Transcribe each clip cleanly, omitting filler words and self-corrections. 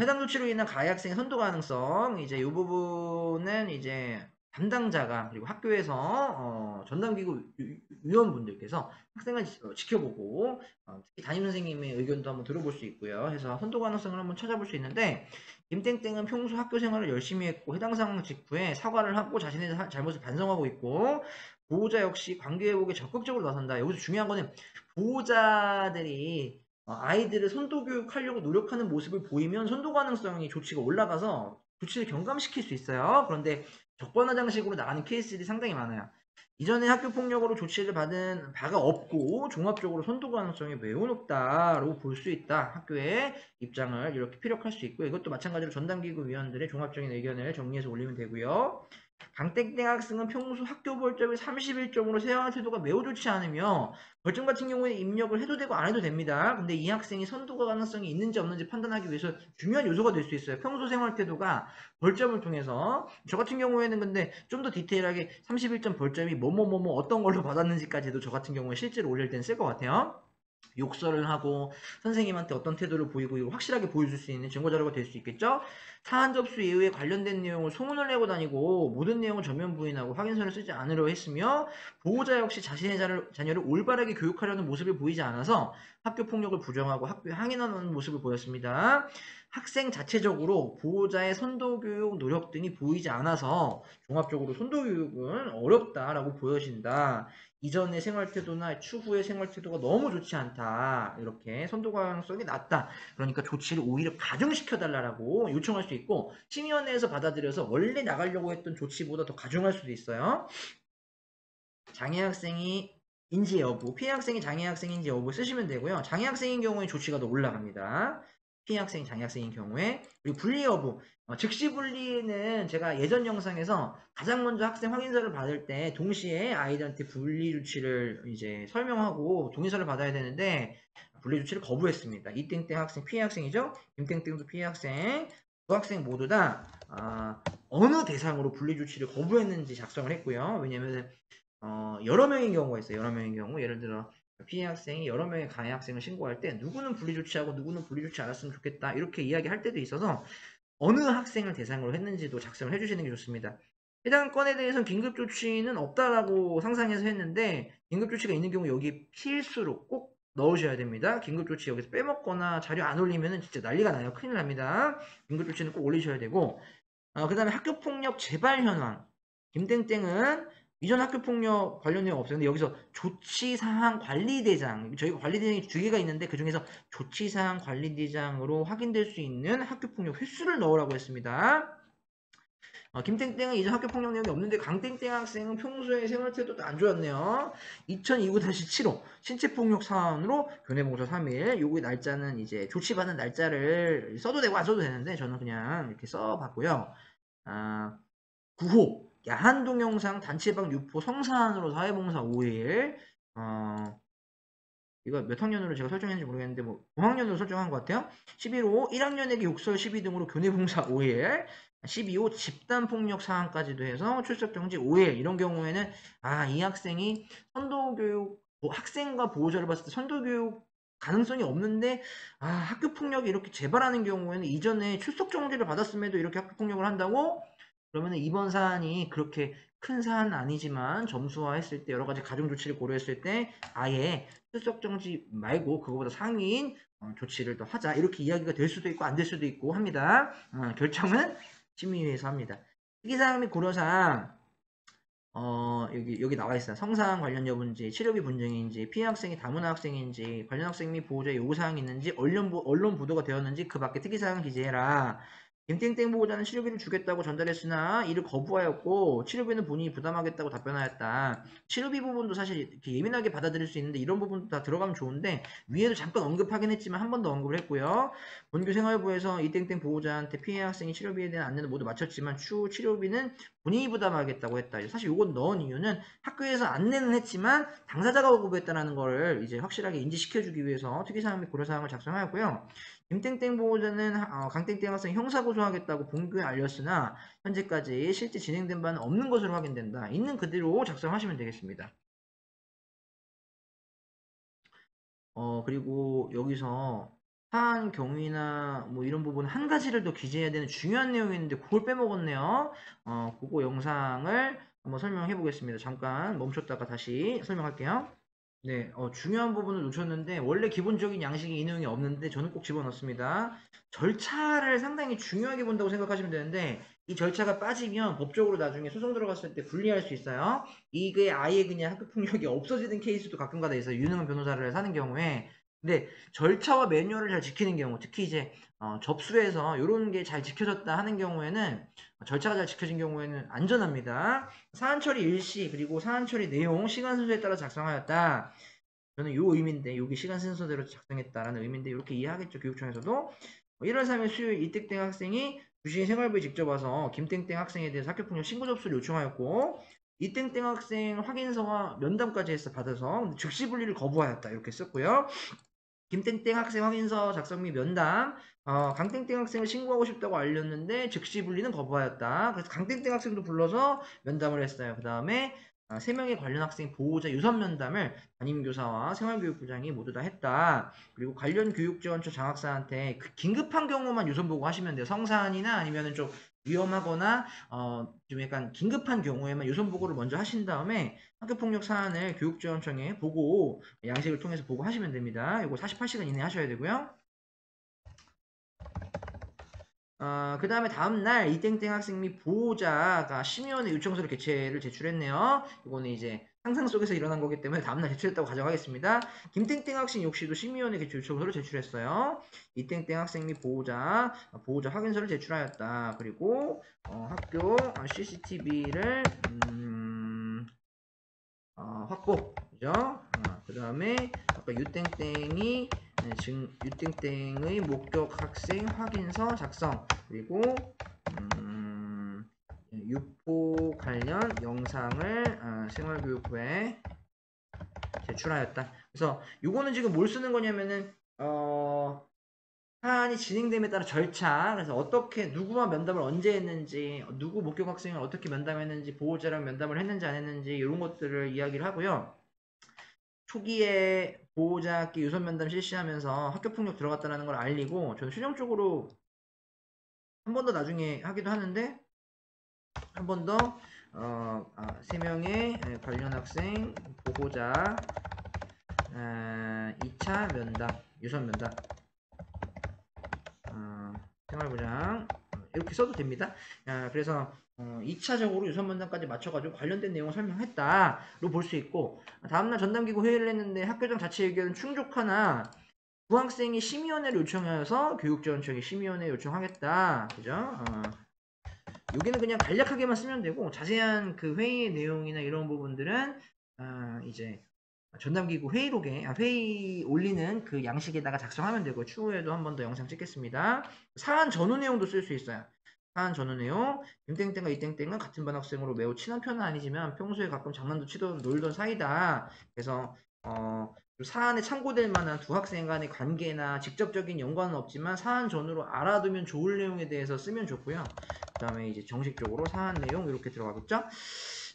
해당 조치로 인한 가해 학생의 선도 가능성, 이제 이 부분은 이제 담당자가 그리고 학교에서 전담기구 위원분들께서 학생을 지켜보고 특히 담임 선생님의 의견도 한번 들어볼 수 있고요. 해서 선도 가능성을 한번 찾아볼 수 있는데 김땡땡은 평소 학교 생활을 열심히 했고 해당 상황 직후에 사과를 하고 자신의 잘못을 반성하고 있고 보호자 역시 관계회복에 적극적으로 나선다. 여기서 중요한 거는 보호자들이 아이들을 선도 교육하려고 노력하는 모습을 보이면 선도 가능성이 조치가 올라가서 조치를 경감시킬 수 있어요. 그런데 적반하장식으로 나가는 케이스들이 상당히 많아요. 이전에 학교 폭력으로 조치를 받은 바가 없고 종합적으로 선도 가능성이 매우 높다고 볼 수 있다. 학교의 입장을 이렇게 피력할 수 있고 이것도 마찬가지로 전담기구 위원들의 종합적인 의견을 정리해서 올리면 되고요. 강땡땡 학생은 평소 학교 벌점이 31점으로 세영한 태도가 매우 좋지 않으며 벌점 같은 경우에 입력을 해도 되고 안 해도 됩니다. 근데 이 학생이 선도 가능성이 있는지 없는지 판단하기 위해서 중요한 요소가 될 수 있어요. 평소 생활 태도가 벌점을 통해서 저 같은 경우에는 근데 좀 더 디테일하게 31점 벌점이 뭐뭐뭐뭐 어떤 걸로 받았는지까지도 저 같은 경우에 실제로 올릴 땐 쓸 것 같아요. 욕설을 하고 선생님한테 어떤 태도를 보이고 이거 확실하게 보여줄 수 있는 증거자료가 될 수 있겠죠? 사안 접수 이후에 관련된 내용을 소문을 내고 다니고 모든 내용을 전면 부인하고 확인서를 쓰지 않으려 했으며 보호자 역시 자신의 자녀를 올바르게 교육하려는 모습을 보이지 않아서 학교 폭력을 부정하고 학교에 항의하는 모습을 보였습니다. 학생 자체적으로 보호자의 선도교육 노력 등이 보이지 않아서 종합적으로 선도교육은 어렵다라고 보여진다. 이전의 생활태도나 추후의 생활태도가 너무 좋지 않다. 이렇게 선도 가능성이 낮다. 그러니까 조치를 오히려 가중시켜달라고 요청할 수 있고 심의원회에서 받아들여서 원래 나가려고 했던 조치보다 더 가중할 수도 있어요. 장애 학생이 인지 여부, 피해 학생이 장애 학생인지 여부 쓰시면 되고요. 장애 학생인 경우에 조치가 더 올라갑니다. 피해 학생, 장애 학생인 경우에 그리고 분리 여부, 즉시 분리는 제가 예전 영상에서 가장 먼저 학생 확인서를 받을 때 동시에 아이들한테 분리 조치를 이제 설명하고 동의서를 받아야 되는데 분리 조치를 거부했습니다. 이땡땡 학생 피해 학생이죠. 김땡땡도 피해 학생, 두 학생 모두 다 어느 대상으로 분리 조치를 거부했는지 작성을 했고요. 왜냐하면 여러 명인 경우가 있어요. 여러 명인 경우. 예를 들어, 피해 학생이 여러 명의 가해 학생을 신고할 때, 누구는 분리 조치하고 누구는 분리 조치 않았으면 좋겠다. 이렇게 이야기할 때도 있어서, 어느 학생을 대상으로 했는지도 작성을 해주시는 게 좋습니다. 해당 건에 대해서는 긴급 조치는 없다라고 상상해서 했는데, 긴급 조치가 있는 경우 여기 필수로 꼭 넣으셔야 됩니다. 긴급 조치 여기서 빼먹거나 자료 안 올리면 진짜 난리가 나요. 큰일 납니다. 긴급 조치는 꼭 올리셔야 되고, 그 다음에 학교폭력 재발 현황. 김땡땡은 이전 학교폭력 관련 내용 없어요. 근데 여기서 조치사항 관리대장, 저희가 관리대장이 두 개가 있는데 그 중에서 조치사항 관리대장으로 확인될 수 있는 학교폭력 횟수를 넣으라고 했습니다. 김땡땡은 이전 학교폭력 내용이 없는데 강땡땡 학생은 평소에 생활태도도 안 좋았네요. 2029-75 신체폭력 사안으로 교내봉사 3일. 요거의 날짜는 이제 조치받은 날짜를 써도 되고 안 써도 되는데 저는 그냥 이렇게 써봤고요. 9호 야한 동영상 단체방 유포 성사안으로 사회봉사 5일. 이거 몇 학년으로 제가 설정했는지 모르겠는데 뭐 5학년으로 설정한 것 같아요. 11호 1학년에게 욕설 시비 등으로 교내봉사 5일. 12호 집단폭력 사안까지도 해서 출석 정지 5일. 이런 경우에는 이 학생이 선도교육 학생과 보호자를 봤을 때 선도교육 가능성이 없는데 학교 폭력이 이렇게 재발하는 경우에는 이전에 출석 정지를 받았음에도 이렇게 학교 폭력을 한다고 그러면 이번 사안이 그렇게 큰 사안은 아니지만 점수화했을 때 여러 가지 가중 조치를 고려했을 때 아예 출석 정지 말고 그거보다 상위인 조치를 더 하자 이렇게 이야기가 될 수도 있고 안 될 수도 있고 합니다. 결정은 심의위에서 합니다. 특이사항 및 고려사항 여기 나와 있어요. 성사항 관련 여부인지, 치료비 분쟁인지, 피해 학생이 다문화 학생인지, 관련 학생 및 보호자의 요구사항이 있는지, 언론 보도가 되었는지 그 밖에 특이사항 기재해라. 김땡땡 보호자는 치료비를 주겠다고 전달했으나 이를 거부하였고 치료비는 본인이 부담하겠다고 답변하였다. 치료비 부분도 사실 이렇게 예민하게 받아들일 수 있는데 이런 부분도 다 들어가면 좋은데 위에도 잠깐 언급하긴 했지만 한 번 더 언급을 했고요. 본교생활부에서 이땡땡 보호자한테 피해 학생이 치료비에 대한 안내는 모두 마쳤지만 추후 치료비는 본인이 부담하겠다고 했다. 사실 이건 넣은 이유는 학교에서 안내는 했지만 당사자가 거부했다는 거를 이제 확실하게 인지시켜주기 위해서 특이사항 및 고려사항을 작성하였고요. 김땡땡 보호자는 강땡땡 학생 형사고소하겠다고 본교에 알렸으나 현재까지 실제 진행된 바는 없는 것으로 확인된다. 있는 그대로 작성하시면 되겠습니다. 그리고 여기서 사안 경위나 뭐 이런 부분 한 가지를 더 기재해야 되는 중요한 내용이 있는데 그걸 빼먹었네요. 그거 영상을 한번 설명해 보겠습니다. 잠깐 멈췄다가 다시 설명할게요. 네, 중요한 부분을 놓쳤는데 원래 기본적인 양식이 이 내용이 없는데 저는 꼭 집어넣습니다. 절차를 상당히 중요하게 본다고 생각하시면 되는데 이 절차가 빠지면 법적으로 나중에 소송 들어갔을 때 불리할 수 있어요. 이게 아예 그냥 학교폭력이 없어지는 케이스도 가끔가다 있어요. 유능한 변호사를 사는 경우에. 근데 절차와 매뉴얼을 잘 지키는 경우, 특히 이제 접수해서 이런 게 잘 지켜졌다 하는 경우에는 절차가 잘 지켜진 경우에는 안전합니다. 사안 처리 일시 그리고 사안 처리 내용 시간 순서에 따라 작성하였다. 저는 요 의미인데 여기 시간 순서대로 작성했다라는 의미인데 이렇게 이해하겠죠. 교육청에서도 1월 3일 수요일 이땡땡 학생이 주시인 생활부에 직접 와서 김땡땡 학생에 대해서 학교폭력 신고 접수를 요청하였고 이땡땡 학생 확인서와 면담까지 해서 받아서 즉시 분리를 거부하였다 이렇게 썼고요. 김땡땡 학생 확인서 작성 및 면담, 강땡땡 학생을 신고하고 싶다고 알렸는데 즉시 분리는 거부하였다. 그래서 강땡땡 학생도 불러서 면담을 했어요. 그 다음에 3명의 관련 학생 보호자 유선 면담을 담임교사와 생활교육부장이 모두 다 했다. 그리고 관련 교육지원처 장학사한테 그 긴급한 경우만 유선 보고하시면 돼요. 성사안이나 아니면은 좀 위험하거나 좀 약간 긴급한 경우에만 유선 보고를 먼저 하신 다음에 학교폭력 사안을 교육지원청에 보고 양식을 통해서 보고하시면 됩니다. 이거 48시간 이내에 하셔야 되고요. 그 다음에 다음날 이땡땡 학생 및 보호자가 심의원의 요청서를 개체를 제출했네요. 이거는 이제 상상 속에서 일어난 거기 때문에 다음날 제출했다고 가정하겠습니다. 김땡땡 학생 역시도 심의원의 개체 요청서를 제출했어요. 이땡땡 학생 및 보호자 확인서를 제출하였다. 그리고 학교 CCTV를 확보, 그죠? 그 다음에 아까 유땡땡이 유땡땡의 목격 학생 확인서 작성 그리고 유포 관련 영상을 생활교육부에 제출하였다. 그래서 요거는 지금 뭘 쓰는 거냐면은 사안이 진행됨에 따라 절차, 그래서 어떻게 누구와 면담을 언제 했는지, 누구 목격 학생을 어떻게 면담했는지, 보호자랑 면담을 했는지 안 했는지 이런 것들을 이야기를 하고요. 초기에 보호자끼 유선 면담 실시하면서 학교폭력 들어갔다는 걸 알리고 저는 최종적으로 한 번 더 나중에 하기도 하는데 한 번 더 3명의 관련 학생 보호자 2차 면담 유선 면담 생활부장 이렇게 써도 됩니다. 그래서 2차적으로 유선 면담까지 맞춰가지고 관련된 내용을 설명했다로 볼 수 있고 다음날 전담기구 회의를 했는데 학교장 자체 의견은 충족하나 부학생이 심의원회를 요청하여서 교육지원청이 심의원회 요청하겠다. 그죠? 여기는 그냥 간략하게만 쓰면 되고 자세한 그 회의의 내용이나 이런 부분들은 이제 전담기구 회의록에 회의 올리는 그 양식에다가 작성하면 되고 추후에도 한 번 더 영상 찍겠습니다. 사안 전후 내용도 쓸 수 있어요. 사안 전후 내용 김땡땡과 이땡땡은 같은 반 학생으로 매우 친한 편은 아니지만 평소에 가끔 장난도 치던 놀던 사이다. 그래서 사안에 참고될 만한 두 학생 간의 관계나 직접적인 연관은 없지만 사안 전후로 알아두면 좋을 내용에 대해서 쓰면 좋고요. 그 다음에 이제 정식적으로 사안 내용 이렇게 들어가겠죠.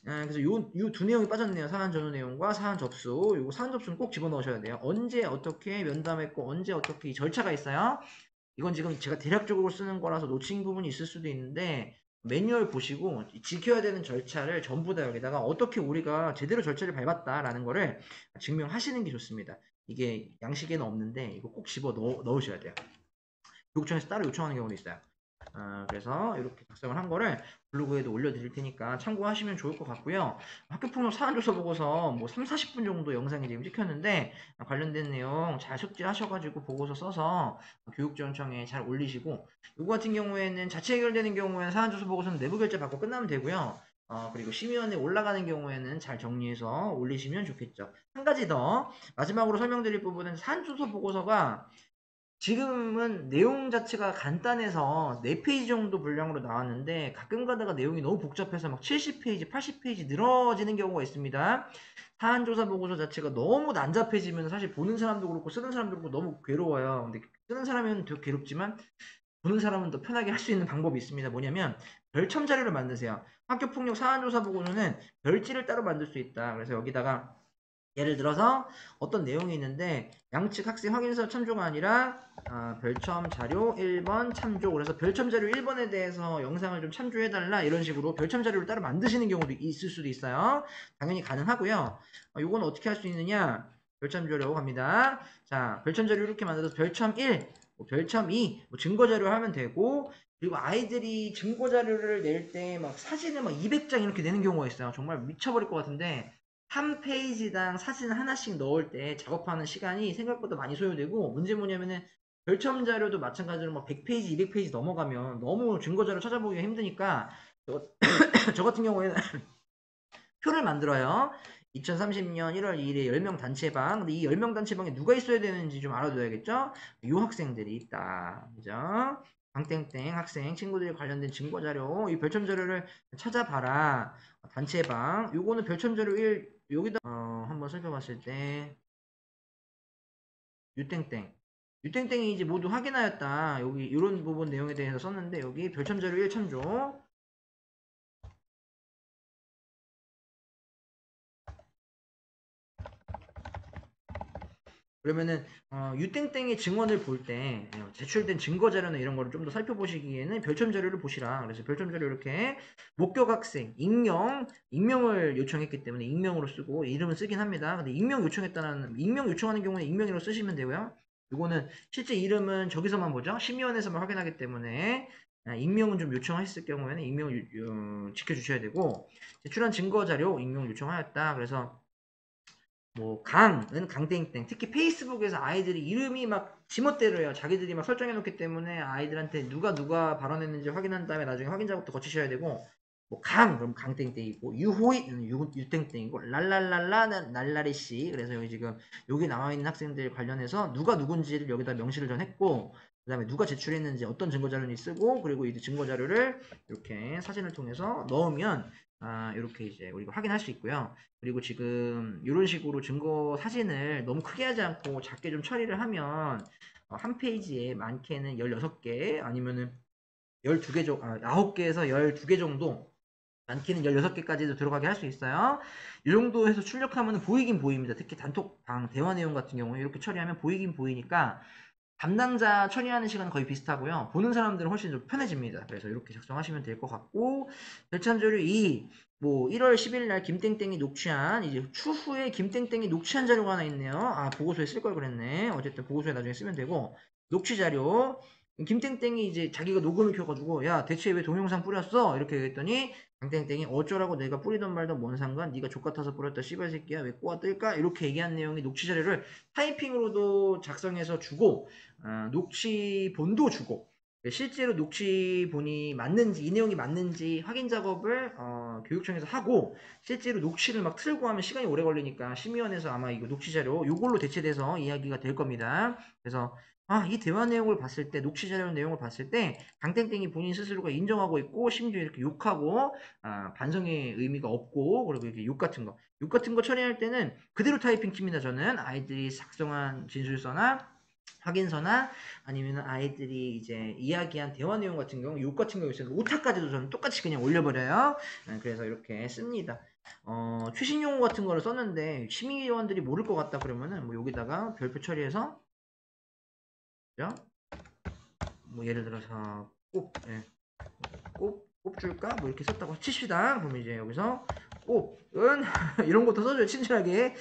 그래서 요 두 내용이 빠졌네요. 사안 전후 내용과 사안 접수. 요거 사안 접수는 꼭 집어넣으셔야 돼요. 언제 어떻게 면담했고 언제 어떻게 이 절차가 있어요. 이건 지금 제가 대략적으로 쓰는 거라서 놓친 부분이 있을 수도 있는데 매뉴얼 보시고 지켜야 되는 절차를 전부 다 여기다가 어떻게 우리가 제대로 절차를 밟았다라는 거를 증명하시는 게 좋습니다. 이게 양식에는 없는데 이거 꼭 집어 넣으셔야 돼요. 교육청에서 따로 요청하는 경우도 있어요. 그래서 이렇게 작성을 한 거를 블로그에도 올려드릴 테니까 참고하시면 좋을 것 같고요. 학교폭력 사안조사 보고서 뭐 3, 40분 정도 영상이 지금 찍혔는데 관련된 내용 잘 숙지하셔가지고 보고서 써서 교육지원청에 잘 올리시고 이거 같은 경우에는 자체 해결되는 경우에는 사안조사 보고서는 내부 결제 받고 끝나면 되고요. 그리고 심의원에 올라가는 경우에는 잘 정리해서 올리시면 좋겠죠. 한 가지 더 마지막으로 설명드릴 부분은 사안조사 보고서가 지금은 내용 자체가 간단해서 4페이지 정도 분량으로 나왔는데 가끔 가다가 내용이 너무 복잡해서 막 70페이지, 80페이지 늘어지는 경우가 있습니다. 사안조사 보고서 자체가 너무 난잡해지면 사실 보는 사람도 그렇고 쓰는 사람도 그렇고 너무 괴로워요. 근데 쓰는 사람은 더 괴롭지만 보는 사람은 더 편하게 할 수 있는 방법이 있습니다. 뭐냐면 별첨 자료를 만드세요. 학교폭력 사안조사 보고서는 별지를 따로 만들 수 있다. 그래서 여기다가 예를 들어서 어떤 내용이 있는데 양측 학생 확인서 참조가 아니라 별첨 자료 1번 참조. 그래서 별첨 자료 1번에 대해서 영상을 좀 참조해달라 이런 식으로 별첨 자료를 따로 만드시는 경우도 있을 수도 있어요. 당연히 가능하고요. 요건 어떻게 할 수 있느냐, 별첨 자료 갑니다. 자, 별첨 자료 이렇게 만들어서 별첨 1, 뭐 별첨 2, 뭐 증거 자료 하면 되고, 그리고 아이들이 증거 자료를 낼 때 막 사진을 막 200장 이렇게 내는 경우가 있어요. 정말 미쳐버릴 것 같은데 한 페이지당 사진 하나씩 넣을 때 작업하는 시간이 생각보다 많이 소요되고, 문제 뭐냐면은 별첨 자료도 마찬가지로 막 100페이지, 200페이지 넘어가면 너무 증거 자료 찾아보기가 힘드니까 저 같은 경우에는 표를 만들어요. 2030년 1월 2일에 10명 단체방. 근데 이 10명 단체방에 누가 있어야 되는지 좀 알아둬야겠죠? 요 학생들이 있다. 그죠? 강땡땡 학생 친구들이 관련된 증거 자료, 이 별첨 자료를 찾아봐라. 단체방. 요거는 별첨 자료 1, 여기다 한번 살펴봤을 때 유땡땡. 유땡땡이 이제 모두 확인하였다. 여기 이런 부분 내용에 대해서 썼는데 여기 별첨 자료 1 참조. 그러면은 유땡땡의 증언을 볼 때 제출된 증거 자료나 이런 거를 좀 더 살펴보시기에는 별첨 자료를 보시라. 그래서 별첨 자료 이렇게 목격 학생 익명을 요청했기 때문에 익명으로 쓰고 이름은 쓰긴 합니다. 근데 익명 요청하는 경우는 익명으로 쓰시면 되고요. 이거는 실제 이름은 저기서만 보죠. 심의원에서만 확인하기 때문에 익명은 좀 요청했을 경우에는 익명을 지켜주셔야 되고, 제출한 증거 자료 익명 요청하였다. 그래서 뭐 강은 강땡땡. 특히 페이스북에서 아이들이 이름이 막 지멋대로 해요. 자기들이 막 설정해 놓기 때문에 아이들한테 누가 발언했는지 확인한 다음에 나중에 확인 작업도 거치셔야 되고, 뭐 강 그럼 강땡땡이고, 유호이 유땡땡이고, 랄랄랄라는 날라리 씨. 그래서 여기 지금 여기 나와 있는 학생들 관련해서 누가 누군지를 여기다 명시를 전 했고, 그다음에 누가 제출했는지 어떤 증거 자료를 쓰고, 그리고 이 증거 자료를 이렇게 사진을 통해서 넣으면 이렇게 이제 우리가 확인할 수 있고요. 그리고 지금 이런 식으로 증거 사진을 너무 크게 하지 않고 작게 좀 처리를 하면 한 페이지에 많게는 16개 아니면은 12개 정도, 9개에서 12개 정도, 많게는 16개까지도 들어가게 할 수 있어요. 이 정도 해서 출력하면 보이긴 보입니다. 특히 단톡방 대화 내용 같은 경우에 이렇게 처리하면 보이긴 보이니까 담당자 처리하는 시간은 거의 비슷하고요. 보는 사람들은 훨씬 좀 편해집니다. 그래서 이렇게 작성하시면 될 것 같고, 절찬조류 2, 뭐 1월 10일 날 김땡땡이 녹취한, 이제 추후에 김땡땡이 녹취한 자료가 하나 있네요. 보고서에 쓸 걸 그랬네. 어쨌든 보고서에 나중에 쓰면 되고, 녹취 자료. 김땡땡이 이제 자기가 녹음을 켜가지고, 야 대체 왜 동영상 뿌렸어? 이렇게 얘기했더니 강땡땡이 어쩌라고, 내가 뿌리던 말던 뭔 상관, 네가 족같아서 뿌렸다 씨발 새끼야, 왜 꼬아 뜰까? 이렇게 얘기한 내용이 녹취 자료를 타이핑으로도 작성해서 주고, 녹취본도 주고, 실제로 녹취본이 맞는지, 이 내용이 맞는지 확인 작업을 교육청에서 하고, 실제로 녹취를 막 틀고 하면 시간이 오래 걸리니까 심의원에서 아마 이거 녹취 자료 요걸로 대체돼서 이야기가 될 겁니다. 그래서 이 대화 내용을 봤을 때, 녹취 자료 내용을 봤을 때 강땡땡이 본인 스스로가 인정하고 있고, 심지어 이렇게 욕하고 반성의 의미가 없고, 그리고 이렇게 욕 같은 거 처리할 때는 그대로 타이핑 킵니다. 저는 아이들이 작성한 진술서나 확인서나 아니면 아이들이 이제 이야기한 대화 내용 같은 경우, 욕 같은 경우 있어요. 오타까지도 저는 똑같이 그냥 올려버려요. 그래서 이렇게 씁니다. 최신 용어 같은 거를 썼는데 심의위원들이 모를 것 같다 그러면은 뭐 여기다가 별표 처리해서, 그죠? 뭐 예를 들어서 꼽줄까? 뭐 이렇게 썼다고 칩시다. 그러면 이제 여기서 꼽은 이런 것도 써줘요. 친절하게.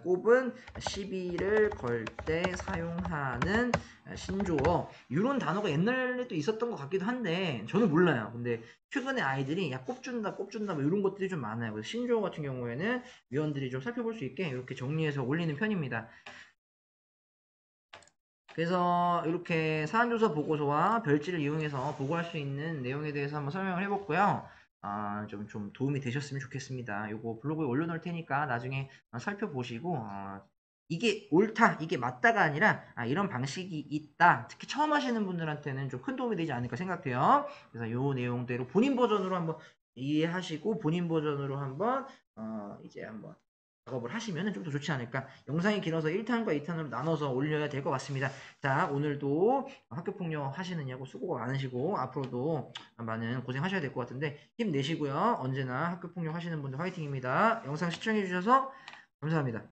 꼽은 시비를 걸 때 사용하는 신조어. 이런 단어가 옛날에도 있었던 것 같기도 한데 저는 몰라요. 근데 최근에 아이들이 야 꼽준다 뭐 이런 것들이 좀 많아요. 그래서 신조어 같은 경우에는 위원들이 좀 살펴볼 수 있게 이렇게 정리해서 올리는 편입니다. 그래서 이렇게 사안조사 보고서와 별지를 이용해서 보고할 수 있는 내용에 대해서 한번 설명을 해봤고요. 좀 도움이 되셨으면 좋겠습니다. 요거 블로그에 올려놓을 테니까 나중에 살펴보시고, 이게 옳다, 이게 맞다가 아니라, 이런 방식이 있다. 특히 처음 하시는 분들한테는 좀 큰 도움이 되지 않을까 생각해요. 그래서 요 내용대로 본인 버전으로 한번 이해하시고, 본인 버전으로 한번, 이제 한번 작업을 하시면 좀 더 좋지 않을까. 영상이 길어서 1탄과 2탄으로 나눠서 올려야 될 것 같습니다. 자, 오늘도 학교폭력 하시느냐고 수고가 많으시고 앞으로도 많은 고생하셔야 될 것 같은데 힘내시고요. 언제나 학교폭력 하시는 분들 화이팅입니다. 영상 시청해주셔서 감사합니다.